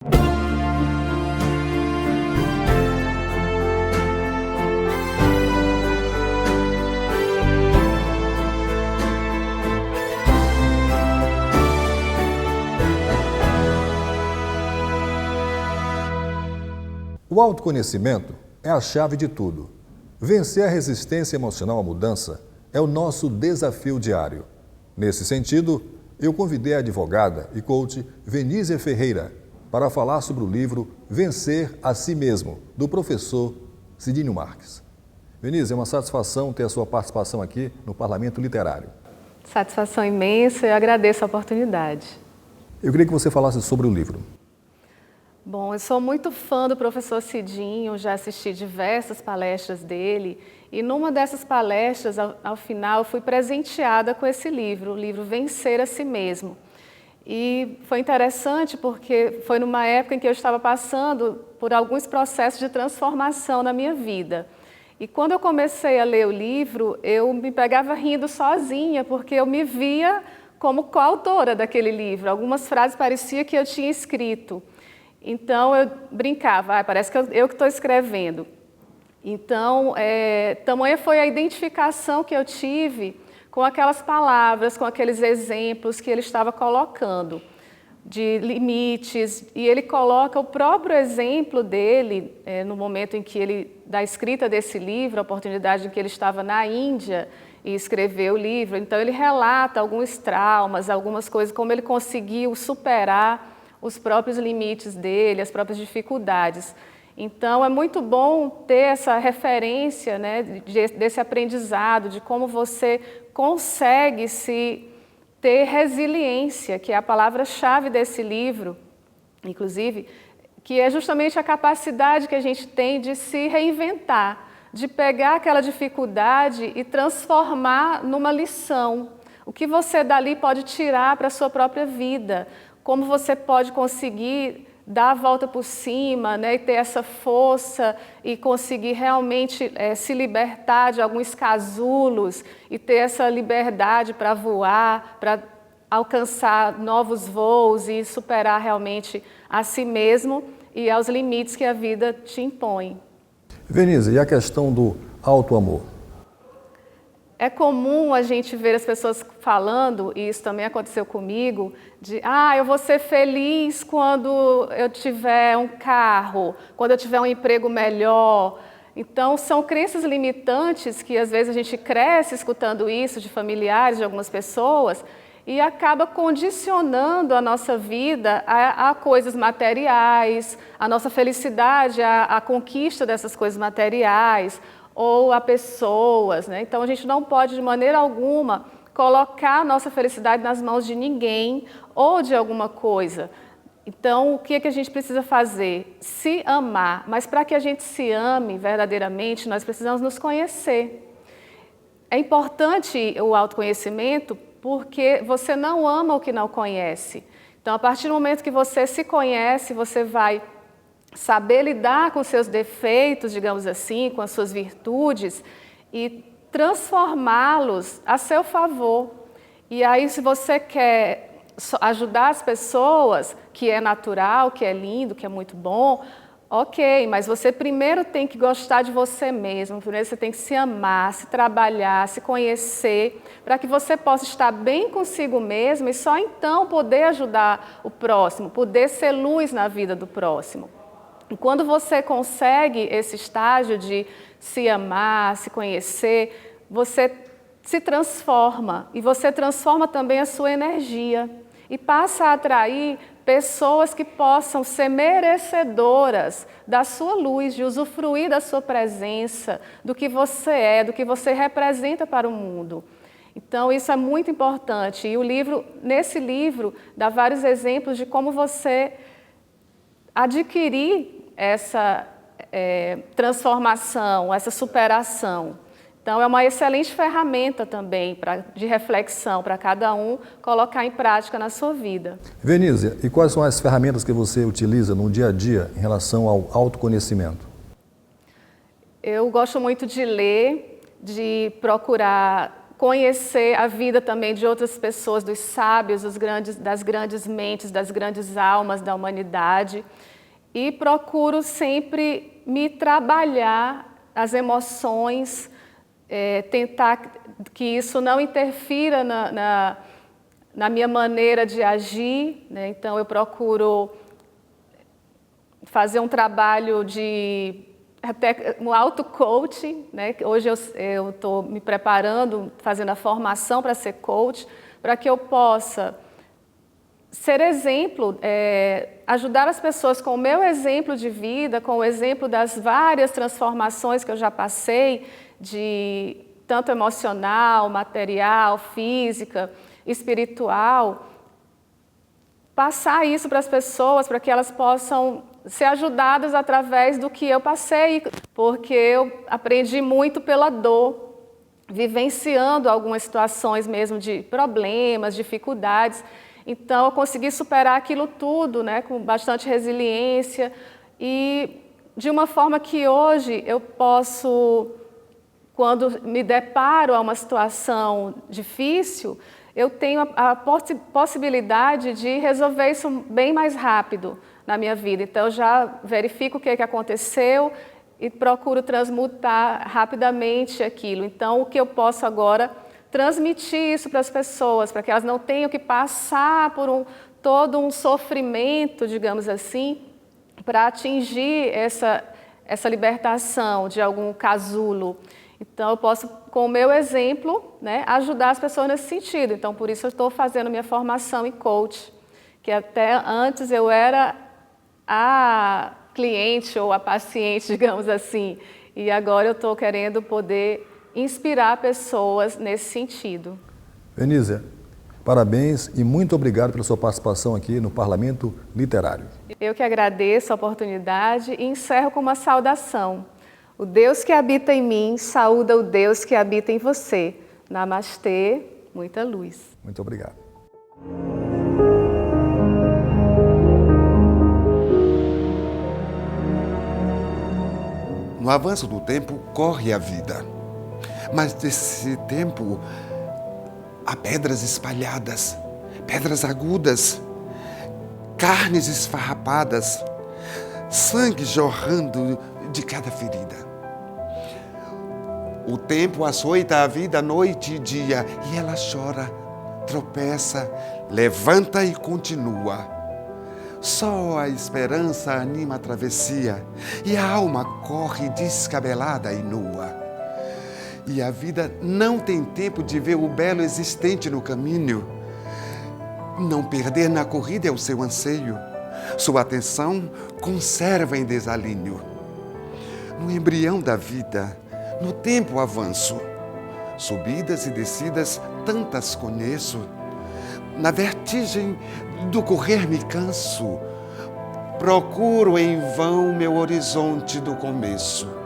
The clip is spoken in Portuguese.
O autoconhecimento é a chave de tudo. Vencer a resistência emocional à mudança é o nosso desafio diário. Nesse sentido, eu convidei a advogada e coach Venízia Ferreira para falar sobre o livro Vencer a Si Mesmo, do professor Cidinho Marques. Venízia, é uma satisfação ter a sua participação aqui no Parlamento Literário. Satisfação imensa e agradeço a oportunidade. Eu queria que você falasse sobre o livro. Bom, eu sou muito fã do professor Cidinho, já assisti diversas palestras dele e numa dessas palestras, ao final, fui presenteada com esse livro, o livro Vencer a Si Mesmo. E foi interessante porque foi numa época em que eu estava passando por alguns processos de transformação na minha vida. E quando eu comecei a ler o livro, eu me pegava rindo sozinha, porque eu me via como coautora daquele livro. Algumas frases parecia que eu tinha escrito. Então, eu brincava, parece que eu que estou escrevendo. Então, tamanha foi a identificação que eu tive com aquelas palavras, com aqueles exemplos que ele estava colocando, de limites. E ele coloca o próprio exemplo dele, no momento em que da escrita desse livro, a oportunidade em que ele estava na Índia e escreveu o livro. Então, ele relata alguns traumas, algumas coisas, como ele conseguiu superar os próprios limites dele, as próprias dificuldades. Então, é muito bom ter essa referência, né, desse aprendizado, de como você consegue ter resiliência, que é a palavra-chave desse livro, inclusive, que é justamente a capacidade que a gente tem de se reinventar, de pegar aquela dificuldade e transformar numa lição. O que você dali pode tirar para a sua própria vida, como você pode conseguir dar a volta por cima, né, e ter essa força e conseguir realmente se libertar de alguns casulos e ter essa liberdade para voar, para alcançar novos voos e superar realmente a si mesmo e aos limites que a vida te impõe. Venízia, e a questão do auto-amor? É comum a gente ver as pessoas falando, e isso também aconteceu comigo, de eu vou ser feliz quando eu tiver um carro, quando eu tiver um emprego melhor. Então, são crenças limitantes que às vezes a gente cresce escutando isso de familiares, de algumas pessoas, e acaba condicionando a nossa vida a coisas materiais, a nossa felicidade, a conquista dessas coisas materiais, ou a pessoas, né? Então, a gente não pode, de maneira alguma, colocar a nossa felicidade nas mãos de ninguém ou de alguma coisa. Então, o que é que a gente precisa fazer? Se amar. Mas para que a gente se ame verdadeiramente, nós precisamos nos conhecer. É importante o autoconhecimento porque você não ama o que não conhece. Então, a partir do momento que você se conhece, você vai saber lidar com seus defeitos, digamos assim, com as suas virtudes e transformá-los a seu favor. E aí, se você quer ajudar as pessoas, que é natural, que é lindo, que é muito bom, ok, mas você primeiro tem que gostar de você mesmo, primeiro você tem que se amar, se trabalhar, se conhecer, para que você possa estar bem consigo mesmo e só então poder ajudar o próximo, poder ser luz na vida do próximo. E quando você consegue esse estágio de se amar, se conhecer, você se transforma e você transforma também a sua energia e passa a atrair pessoas que possam ser merecedoras da sua luz, de usufruir da sua presença, do que você é, do que você representa para o mundo. Então, isso é muito importante. E nesse livro, dá vários exemplos de como você adquirir essa transformação, essa superação. Então, é uma excelente ferramenta também de reflexão para cada um colocar em prática na sua vida. Venízia, e quais são as ferramentas que você utiliza no dia a dia em relação ao autoconhecimento? Eu gosto muito de ler, de procurar conhecer a vida também de outras pessoas, dos sábios, das grandes mentes, das grandes almas da humanidade. E procuro sempre me trabalhar as emoções, tentar que isso não interfira na minha maneira de agir, né? Então eu procuro fazer um trabalho de até um auto-coaching, né? Hoje eu estou me preparando, fazendo a formação para ser coach, para que eu possa ser exemplo, ajudar as pessoas com o meu exemplo de vida, com o exemplo das várias transformações que eu já passei, de tanto emocional, material, física, espiritual, passar isso para as pessoas, para que elas possam ser ajudadas através do que eu passei, porque eu aprendi muito pela dor, vivenciando algumas situações mesmo de problemas, dificuldades. Então, eu consegui superar aquilo tudo, né, com bastante resiliência e de uma forma que hoje eu posso, quando me deparo a uma situação difícil, eu tenho a possibilidade de resolver isso bem mais rápido na minha vida. Então, eu já verifico o que aconteceu e procuro transmutar rapidamente aquilo. Então, o que eu posso agora transmitir isso para as pessoas, para que elas não tenham que passar por todo um sofrimento, digamos assim, para atingir essa libertação de algum casulo. Então, eu posso, com o meu exemplo, né, ajudar as pessoas nesse sentido. Então, por isso eu estou fazendo minha formação em coach, que até antes eu era a cliente ou a paciente, digamos assim, e agora eu estou querendo poder inspirar pessoas nesse sentido. Venísia, parabéns e muito obrigado pela sua participação aqui no Parlamento Literário. Eu que agradeço a oportunidade e encerro com uma saudação. O Deus que habita em mim saúda o Deus que habita em você. Namastê, muita luz. Muito obrigado. No avanço do tempo, corre a vida. Mas desse tempo, há pedras espalhadas, pedras agudas, carnes esfarrapadas, sangue jorrando de cada ferida. O tempo açoita a vida noite e dia, e ela chora, tropeça, levanta e continua. Só a esperança anima a travessia, e a alma corre descabelada e nua. E a vida não tem tempo de ver o belo existente no caminho. Não perder na corrida é o seu anseio. Sua atenção conserva em desalinho. No embrião da vida, no tempo avanço, subidas e descidas tantas conheço. Na vertigem do correr me canso. Procuro em vão meu horizonte do começo.